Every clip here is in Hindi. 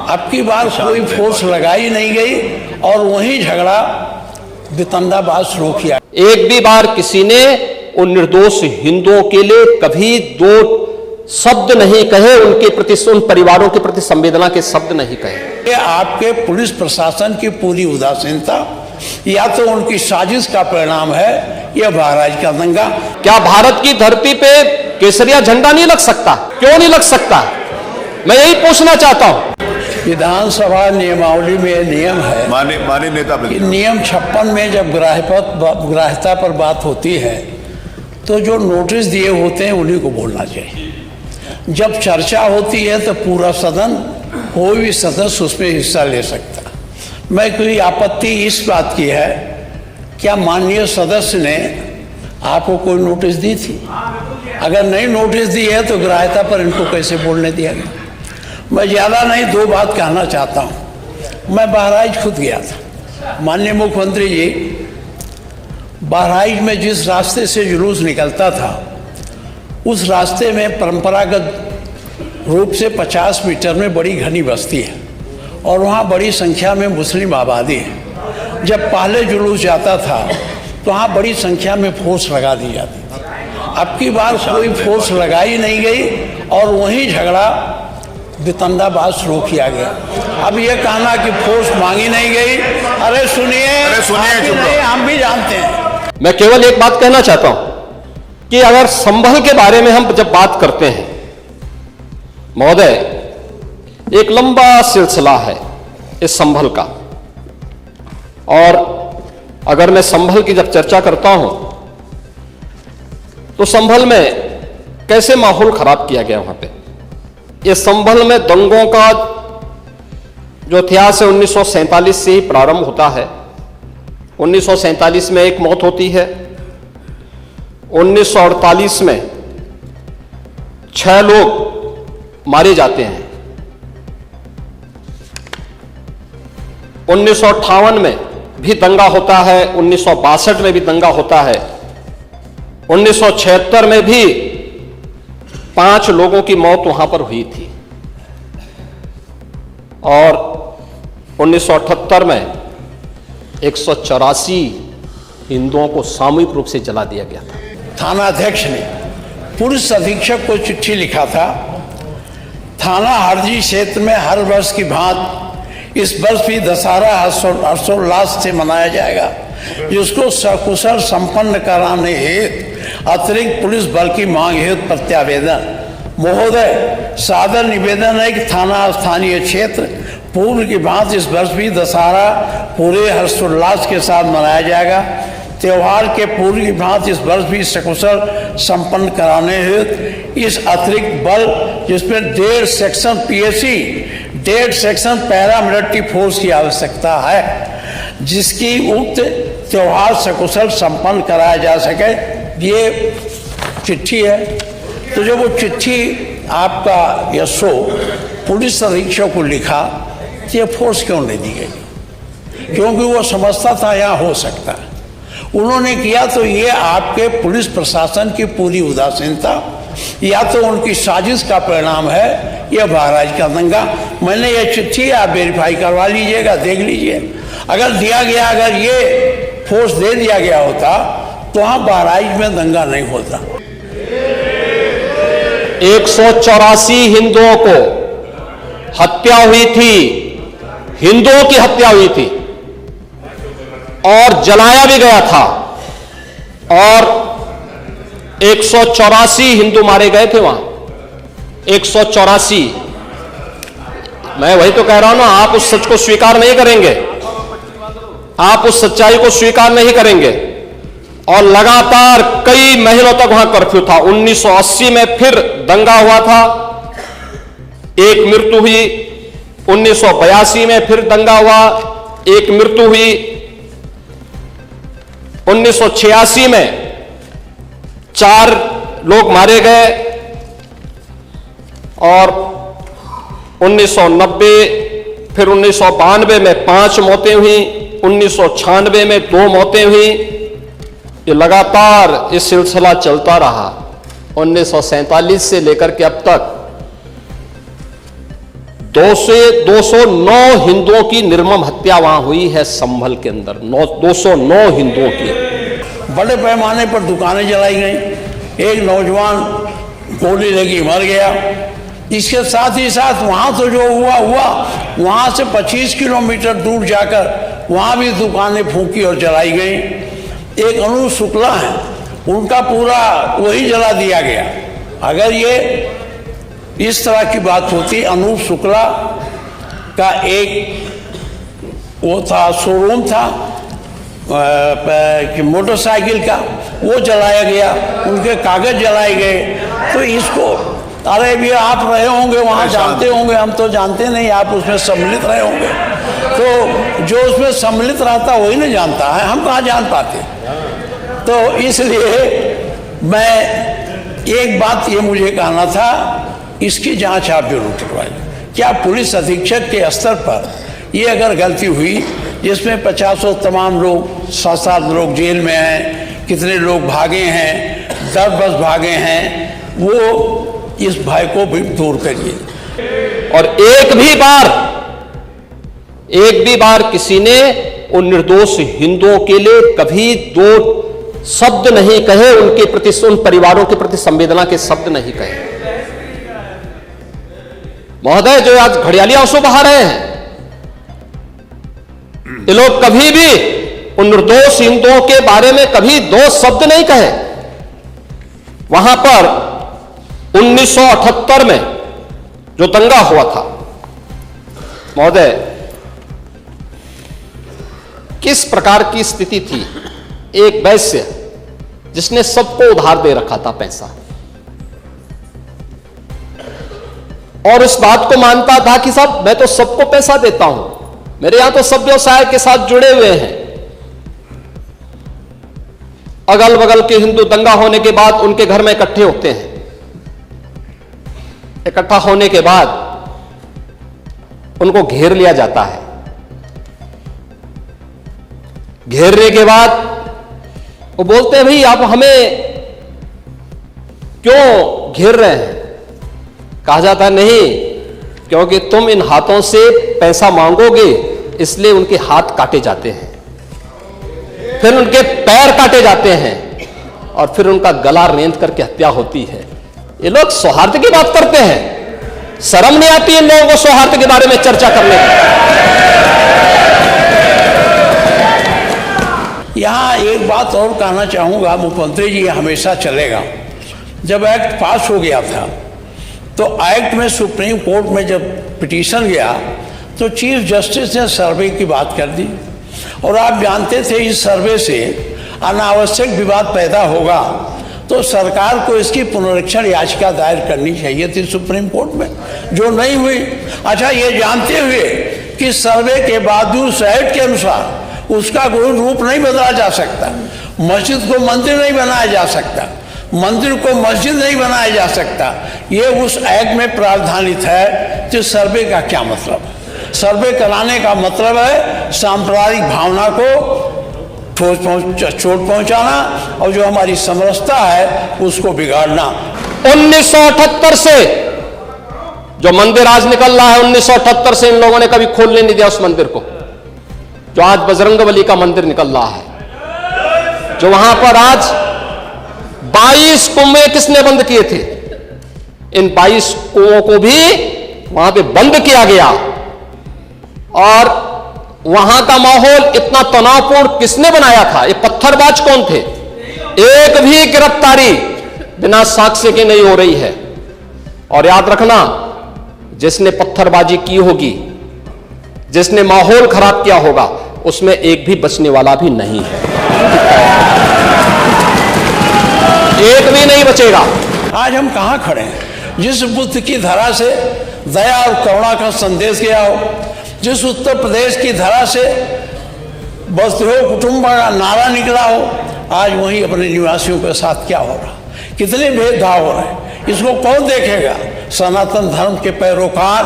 अब की बार कोई फोर्स लगाई नहीं गई और वहीं झगड़ा वितंडाबाज शुरू किया। एक भी बार किसी ने उन निर्दोष हिंदुओं के लिए कभी दो शब्द नहीं कहे, उनके प्रति, उन परिवारों के प्रति संवेदना के शब्द नहीं कहे। ये आपके पुलिस प्रशासन की पूरी उदासीनता या तो उनकी साजिश का परिणाम है या बहराइच का दंगा। क्या भारत की धरती पे केसरिया झंडा नहीं लग सकता? क्यों नहीं लग सकता? मैं यही पूछना चाहता हूं। विधानसभा नियमावली में नियम है, माननीय नेता, नियम 56 में जब ग्राह्यता पर बात होती है तो जो नोटिस दिए होते हैं उन्हीं को बोलना चाहिए। जब चर्चा होती है तो पूरा सदन, कोई भी सदस्य उसमें हिस्सा ले सकता। मैं कोई आपत्ति इस बात की है, क्या माननीय सदस्य ने आपको कोई नोटिस दी थी? अगर नहीं नोटिस दी है तो ग्राह्यता पर इनको कैसे बोलने दिया गया? मैं ज़्यादा नहीं, दो बात कहना चाहता हूँ। मैं बहराइच खुद गया था। माननीय मुख्यमंत्री जी, बहराइच में जिस रास्ते से जुलूस निकलता था उस रास्ते में परंपरागत रूप से 50 मीटर में बड़ी घनी बस्ती है और वहाँ बड़ी संख्या में मुस्लिम आबादी है। जब पहले जुलूस जाता था तो वहाँ बड़ी संख्या में फोर्स लगा दी जाती थी। अब की बार कोई फोर्स लगाई नहीं गई और वहीं झगड़ा वितंडाबाज शुरू किया गया। अब ये कहना कि फोर्स मांगी नहीं गई, अरे सुनिए, हम भी जानते हैं। मैं केवल एक बात कहना चाहता हूं कि अगर संभल के बारे में हम जब बात करते हैं महोदय, एक लंबा सिलसिला है इस संभल का, और अगर मैं संभल की जब चर्चा करता हूं तो संभल में कैसे माहौल खराब किया गया वहां पे। ये संभल में दंगों का जो इतिहास है 1947 से ही प्रारंभ होता है। 1947 में एक मौत होती है, 1948 में 6 लोग मारे जाते हैं, 1958 में भी दंगा होता है, 1962 में भी दंगा होता है, 1976 में भी 5 लोगों की मौत वहां पर हुई थी, और 1978 में 184 हिंदुओं को सामूहिक रूप से जला दिया गया था। थाना अध्यक्ष ने पुलिस अधीक्षक को चिट्ठी लिखा था, थाना हरजी क्षेत्र में हर वर्ष की भांति इस वर्ष भी दशहरा हर्षोल्लास से मनाया जाएगा, जिसको सकुशल संपन्न कराने हेतु अतिरिक्त पुलिस बल की मांग हेतु प्रत्यावेदन। महोदय, सादर निवेदन है कि थाना स्थानीय क्षेत्र पूर्व की भांति इस वर्ष भी दशहरा पूरे हर्षोल्लास के साथ मनाया जाएगा। त्यौहार के पूर्व की भांति इस वर्ष भी सकुशल संपन्न कराने हेतु इस अतिरिक्त बल, जिसमें 1.5 section PAC, 1.5 section paramilitary force की आवश्यकता है, जिसकी उक्त त्यौहार सकुशल संपन्न कराया जा सके। ये चिट्ठी है। तो जब वो चिट्ठी आपका यशो पुलिस अधीक्षक को लिखा तो ये फोर्स क्यों नहीं दी गई? क्योंकि वो समझता था यहाँ हो सकता है। उन्होंने किया तो ये आपके पुलिस प्रशासन की पूरी उदासीनता या तो उनकी साजिश का परिणाम है या बहराइच का दंगा। मैंने ये चिट्ठी आप वेरीफाई करवा लीजिएगा, देख लीजिए। अगर दिया गया, अगर ये फोर्स दे दिया गया होता तो वहाँ बहराइच में दंगा नहीं होता। 184 हिंदुओं को हत्या हुई थी, हिंदुओं की हत्या हुई थी और जलाया भी गया था, और 184 हिंदू मारे गए थे वहां। 184। मैं वही तो कह रहा हूं ना, आप उस सच को स्वीकार नहीं करेंगे, आप उस सच्चाई को स्वीकार नहीं करेंगे। और लगातार कई महीनों तक वहां कर्फ्यू था। 1980 में फिर दंगा हुआ था, एक मृत्यु हुई। 1982 में फिर दंगा हुआ, एक मृत्यु हुई। 1986 में 4 लोग मारे गए, और 1990 फिर 1992 में 5 मौतें हुई, 1996 में 2 मौतें हुई। ये लगातार ये सिलसिला चलता रहा 1947 से लेकर के अब तक 209 हिंदुओं की निर्मम हत्या वहां हुई है संभल के अंदर। 209 हिंदुओं की। बड़े पैमाने पर दुकानें जलाई गई, एक नौजवान गोली लगी मर गया। इसके साथ ही साथ वहाँ तो जो हुआ वहाँ से 25 किलोमीटर दूर जाकर वहाँ भी दुकानें फूंकी और जलाई गई। एक अनूप शुक्ला है, उनका पूरा वही जला दिया गया। अगर ये इस तरह की बात होती, अनूप शुक्ला का एक वो था, शोरूम था मोटरसाइकिल का, वो जलाया गया, उनके कागज जलाए गए। तो इसको, अरे भी आप रहे होंगे वहाँ, जानते होंगे, हम तो जानते नहीं, आप उसमें सम्मिलित रहे होंगे। तो जो उसमें सम्मिलित रहता वही नहीं जानता है, हम कहाँ जान पाते। तो इसलिए मैं एक बात ये मुझे कहना था, इसकी जांच आप जरूर करवाइए। क्या पुलिस अधीक्षक के स्तर पर ये अगर गलती हुई जिसमें 50 तमाम लोग, 7 लोग जेल में हैं, कितने लोग भागे हैं, 10 बस भागे हैं, वो इस भय को भी दूर करिए। और एक भी बार किसी ने उन निर्दोष हिंदुओं के लिए कभी 2 शब्द नहीं कहे, उनके प्रति, उन परिवारों के प्रति संवेदना के शब्द नहीं कहे। महोदय, जो आज घड़ियाली आंसू बहा रहे हैं, ये लोग कभी भी उन निर्दोष हिंदुओं के बारे में कभी 2 शब्द नहीं कहे। वहां पर 1978 में जो दंगा हुआ था, महोदय, किस प्रकार की स्थिति थी। एक वैश्य जिसने सबको उधार दे रखा था पैसा, और उस बात को मानता था कि साहब मैं तो सबको पैसा देता हूं, मेरे यहां तो सब व्यवसाय के साथ जुड़े हुए हैं। अगल बगल के हिंदू दंगा होने के बाद उनके घर में इकट्ठे होते हैं। इकट्ठा होने के बाद उनको घेर लिया जाता है। घेरने के बाद वो बोलते हैं, भाई आप हमें क्यों घेर रहे हैं। कहा जाता है, नहीं, क्योंकि तुम इन हाथों से पैसा मांगोगे, इसलिए उनके हाथ काटे जाते हैं, फिर उनके पैर काटे जाते हैं, और फिर उनका गला रेंत करके हत्या होती है। ये लोग सौहार्द की बात करते हैं, शर्म नहीं आती इन लोगों को सौहार्द के बारे में चर्चा करने की। यहाँ एक बात और कहना चाहूँगा, मुख्यमंत्री जी हमेशा चलेगा। जब एक्ट पास हो गया था तो एक्ट में सुप्रीम कोर्ट में जब पिटीशन गया तो चीफ जस्टिस ने सर्वे की बात कर दी, और आप जानते थे इस सर्वे से अनावश्यक विवाद पैदा होगा, तो सरकार को इसकी पुनरीक्षण याचिका दायर करनी चाहिए थी सुप्रीम कोर्ट में, जो नहीं हुई। अच्छा, ये जानते हुए कि सर्वे के बावजूद एक्ट के अनुसार उसका कोई रूप नहीं बदला जा सकता, मस्जिद को मंदिर नहीं बनाया जा सकता, मंदिर को मस्जिद नहीं बनाया जा सकता, ये उस एक्ट में प्रावधानित है। तो सर्वे का क्या मतलब है? सर्वे कराने का मतलब है सांप्रदायिक भावना को चोट पहुंचाना, और जो हमारी समरसता है उसको बिगाड़ना। 1978 से जो मंदिर आज निकल रहा है, 1978 से इन लोगों ने कभी खोलने नहीं दिया उस मंदिर को। जो आज बजरंगबली का मंदिर निकल रहा है, जो वहां पर आज 22 कुएं किसने बंद किए थे, इन 22 कुओं को भी वहां पे बंद किया गया। और वहां का माहौल इतना तनावपूर्ण किसने बनाया था? ये पत्थरबाज कौन थे? एक भी गिरफ्तारी बिना साक्ष्य के नहीं हो रही है। और याद रखना, जिसने पत्थरबाजी की होगी, जिसने माहौल खराब किया होगा, उसमें एक भी बचने वाला भी नहीं है, एक भी नहीं बचेगा। आज हम कहां खड़े हैं? जिस बुद्ध की धरा से दया और करुणा का संदेश गया हो, जिस उत्तर प्रदेश की धरा से वसुधैव कुटुंबकम का नारा निकला हो, आज वहीं अपने निवासियों के साथ क्या हो रहा, कितने भेदभाव हो रहे हैं, इसको कौन देखेगा? सनातन धर्म के पैरोकार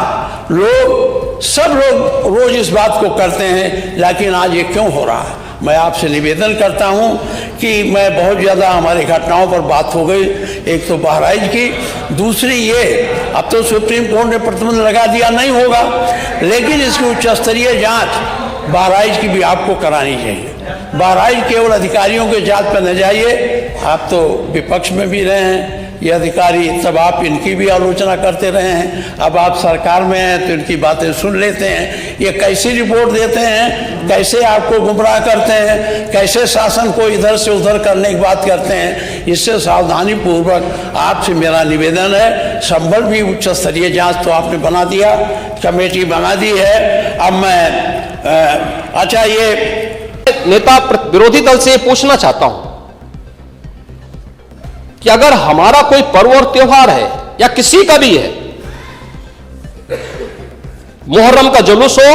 लोग, सब लोग रोज इस बात को करते हैं, लेकिन आज ये क्यों हो रहा है? मैं आपसे निवेदन करता हूं कि मैं बहुत ज़्यादा हमारी घटनाओं पर बात हो गई। एक तो बहराइच की, दूसरी ये अब तो सुप्रीम कोर्ट ने प्रतिबंध लगा दिया, नहीं होगा, लेकिन इसकी उच्च स्तरीय जांच बहराइच की भी आपको करानी चाहिए। बहराइच केवल अधिकारियों के जांच पर न जाइए। आप तो विपक्ष में भी रहे हैं, ये अधिकारी, तब आप इनकी भी आलोचना करते रहे हैं। अब आप सरकार में हैं तो इनकी बातें सुन लेते हैं। ये कैसी रिपोर्ट देते हैं, कैसे आपको गुमराह करते हैं, कैसे शासन को इधर से उधर करने की बात करते हैं। इससे सावधानी पूर्वक आपसे मेरा निवेदन है। संभल भी उच्च स्तरीय जांच तो आपने बना दिया, कमेटी बना दी है। अब मैं अच्छा, ये नेता विरोधी दल से पूछना चाहता हूं कि अगर हमारा कोई पर्व और त्योहार है या किसी का भी है, मुहर्रम का जुलूस हो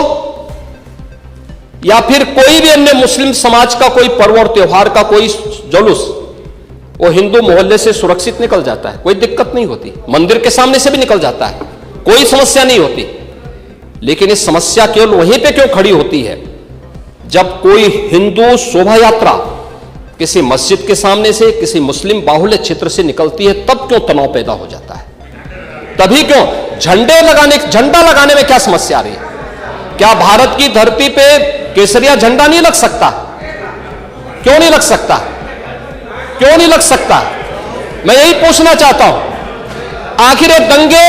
या फिर कोई भी अन्य मुस्लिम समाज का कोई पर्व और त्योहार का कोई जुलूस, वो हिंदू मोहल्ले से सुरक्षित निकल जाता है, कोई दिक्कत नहीं होती। मंदिर के सामने से भी निकल जाता है, कोई समस्या नहीं होती। लेकिन इस समस्या केवल वहीं पे क्यों खड़ी होती है जब कोई हिंदू शोभा यात्रा किसी मस्जिद के सामने से, किसी मुस्लिम बाहुल्य क्षेत्र से निकलती है, तब क्यों तनाव पैदा हो जाता है? तभी क्यों झंडा लगाने में क्या समस्या आ रही है? क्या भारत की धरती पे केसरिया झंडा नहीं लग सकता? क्यों नहीं लग सकता? क्यों नहीं लग सकता? मैं यही पूछना चाहता हूं, आखिर ये दंगे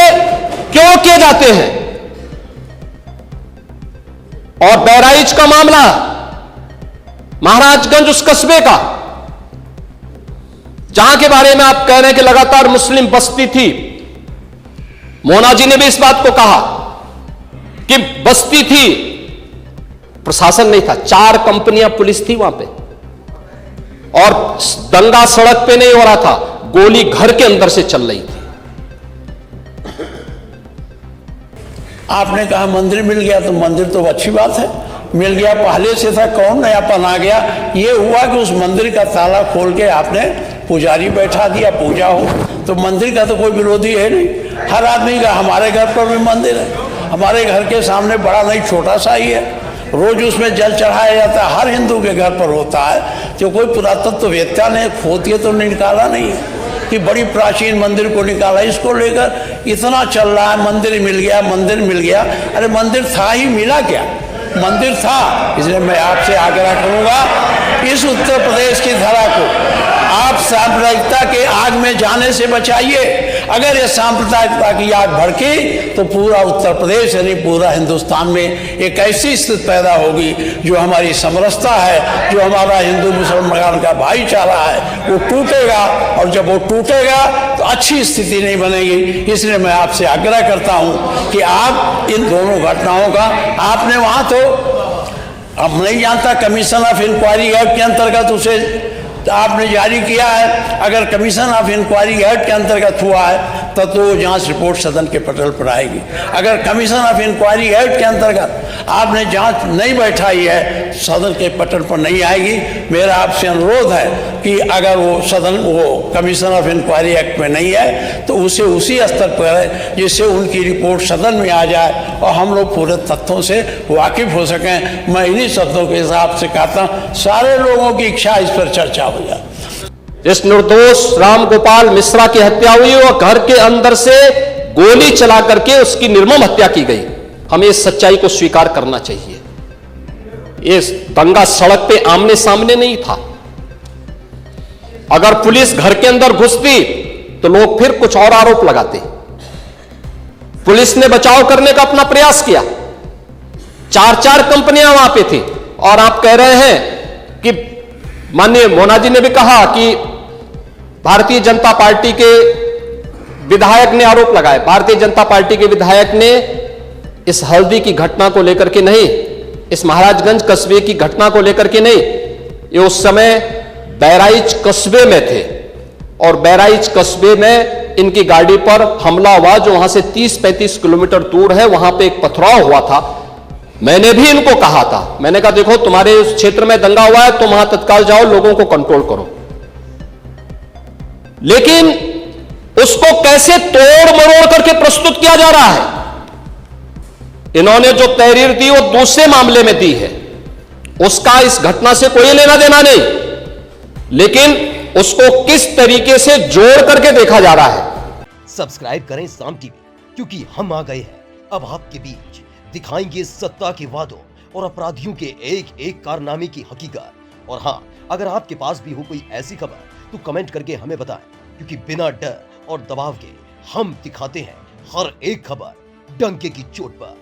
क्यों किए जाते हैं? और बहराइच का मामला, महाराजगंज उस कस्बे का, जहां के बारे में आप कह रहे हैं कि लगातार मुस्लिम बस्ती थी, मोना जी ने भी इस बात को कहा कि बस्ती थी, प्रशासन नहीं था, 4 कंपनियां पुलिस थी वहां पे, और दंगा सड़क पे नहीं हो रहा था, गोली घर के अंदर से चल रही थी। आपने कहा मंदिर मिल गया, तो मंदिर तो अच्छी बात है, मिल गया, पहले से था, कौन नयापन आ गया? ये हुआ कि उस मंदिर का ताला खोल के आपने पुजारी बैठा दिया, पूजा हो। तो मंदिर का तो कोई विरोधी है नहीं। हर आदमी का, हमारे घर पर भी मंदिर है, हमारे घर के सामने बड़ा नहीं छोटा सा ही है, रोज उसमें जल चढ़ाया जाता है, हर हिंदू के घर पर होता है। तो कोई पुरातत्ववेत्ता ने खोद के तो निकाला नहीं है कि बड़ी प्राचीन मंदिर को निकाला। इसको लेकर इतना चल रहा है, मंदिर मिल गया, मंदिर मिल गया। अरे मंदिर था ही, मिला क्या? मंदिर था। इसलिए मैं आपसे आग्रह करूंगा, इस उत्तर प्रदेश की धरा को आप सांप्रदायिकता के आग में जाने से बचाइए। अगर ये सांप्रदायिकता की आग भड़की तो पूरा उत्तर प्रदेश यानी पूरा हिंदुस्तान में एक ऐसी स्थिति पैदा होगी जो हमारी समरसता है, जो हमारा हिंदू मुसलमान का भाईचारा है, वो टूटेगा। और जब वो टूटेगा तो अच्छी स्थिति नहीं बनेगी। इसलिए मैं आपसे आग्रह करता हूं कि आप इन दोनों घटनाओं का, आपने वहां तो अब नहीं जानता, कमीशन ऑफ इंक्वायरी एक्ट के अंतर्गत उसे आपने जारी किया है। अगर कमीशन ऑफ इंक्वायरी एक्ट के अंतर्गत हुआ है तब तो जांच रिपोर्ट सदन के पटल पर आएगी। अगर कमीशन ऑफ इंक्वायरी एक्ट के अंतर्गत आपने जांच नहीं बैठाई है, सदन के पटल पर नहीं आएगी। मेरा आपसे अनुरोध है कि अगर वो सदन, वो कमीशन ऑफ इंक्वायरी एक्ट में नहीं है तो उसे उसी स्तर पर है जिससे उनकी रिपोर्ट सदन में आ जाए और हम लोग पूरे तथ्यों से वाकिफ हो सकें। मैं इन्हीं शब्दों के हिसाब से कहता हूँ, सारे लोगों की इच्छा इस पर चर्चा हो जाए। इस निर्दोष राम गोपाल मिश्रा की हत्या हुई और घर के अंदर से गोली चला करके उसकी निर्मम हत्या की गई। हमें इस सच्चाई को स्वीकार करना चाहिए। ये दंगा सड़क पे आमने सामने नहीं था। अगर पुलिस घर के अंदर घुसती तो लोग फिर कुछ और आरोप लगाते। पुलिस ने बचाव करने का अपना प्रयास किया, 4 कंपनियां वहां पे थी। और आप कह रहे हैं कि माननीय मोना जी ने भी कहा कि भारतीय जनता पार्टी के विधायक ने आरोप लगाए। भारतीय जनता पार्टी के विधायक ने इस हल्दी की घटना को लेकर के नहीं, इस महाराजगंज कस्बे की घटना को लेकर के नहीं, ये उस समय बहराइच कस्बे में थे और बहराइच कस्बे में इनकी गाड़ी पर हमला हुआ, जो वहां से 30-35 किलोमीटर दूर है। वहां पे एक पथराव हुआ था। मैंने भी इनको कहा था, मैंने कहा देखो तुम्हारे उस क्षेत्र में दंगा हुआ है, तुम वहां तत्काल जाओ, लोगों को कंट्रोल करो। लेकिन उसको कैसे तोड़ मरोड़ करके प्रस्तुत किया जा रहा है। इन्होंने जो तहरीर दी वो दूसरे मामले में दी है, उसका इस घटना से कोई लेना देना नहीं। लेकिन उसको किस तरीके से जोड़ करके देखा जा रहा है। सब्सक्राइब करें साम टीवी, क्योंकि हम आ गए हैं अब आपके बीच, दिखाएंगे सत्ता के वादों और अपराधियों के एक एक कारनामे की हकीकत। और हाँ, अगर आपके पास भी हो कोई ऐसी खबर तो कमेंट करके हमें बताएं, क्योंकि बिना डर और दबाव के हम दिखाते हैं हर एक खबर डंके की चोट पर।